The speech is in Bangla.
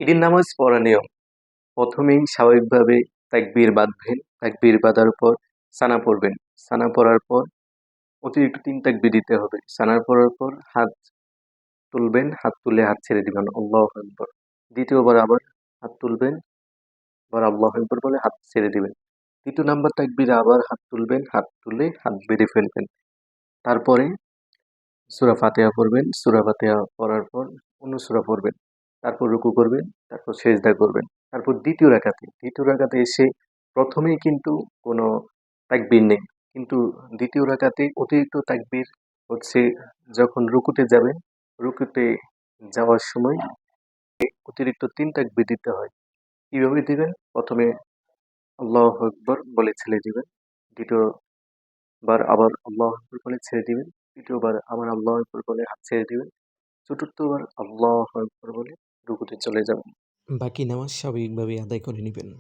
ঈদের নামাজ পড়া নিয়ম। ১ম এই স্বাভাবিকভাবে তাকবীর বাঁধবেন। তাকবীর বাঁধার পর সানা পড়বেন। সানা পড়ার পর অতিরিক্ত ৩ তাকবীর দিতে হবে। সানা পড়ার পর হাত তুলবেন, হাত তুলে হাত ছেড়ে দিবেন। আল্লাহু আকবার। ২য় বার আবার হাত তুলবেন, আবার আল্লাহু আকবার বলে হাত ছেড়ে দিবেন। ৩য় নাম্বার তাকবীরে আবার হাত তুলবেন, হাত তুলে হাত বেঁধে ফেলবেন। তারপরে সূরা ফাতিহা পড়বেন। সূরা ফাতিহা পড়ার পর অন্য সূরা পড়বেন। তারপর রুকু করবেন, তারপর সেজদা করবেন। তারপর ২য় রাকাতে এসে ১ম এই কিন্তু কোনো তাকবীর নেই। কিন্তু ২য় রাকাতে অতিরিক্ত তাকবীর হচ্ছে যখন রুকুতে যাবেন, রুকুতে যাওয়ার সময় অতিরিক্ত ৩ তাকবীর দিতে হয়। কিভাবে দিবেন? ১ম এ আল্লাহু আকবার বলে ছেড়ে দিবেন। ২য় বার আবার আল্লাহু আকবার বলে ছেড়ে দিবেন। ৩য় বার আবার আল্লাহু আকবার বলে হাত ছেড়ে দিবেন। ৪র্থ বার আল্লাহু আকবার বলে রুকুতে চলে যাবেন। বাকি নামাজ স্বাভাবিকভাবে আদায় করে নিবেন।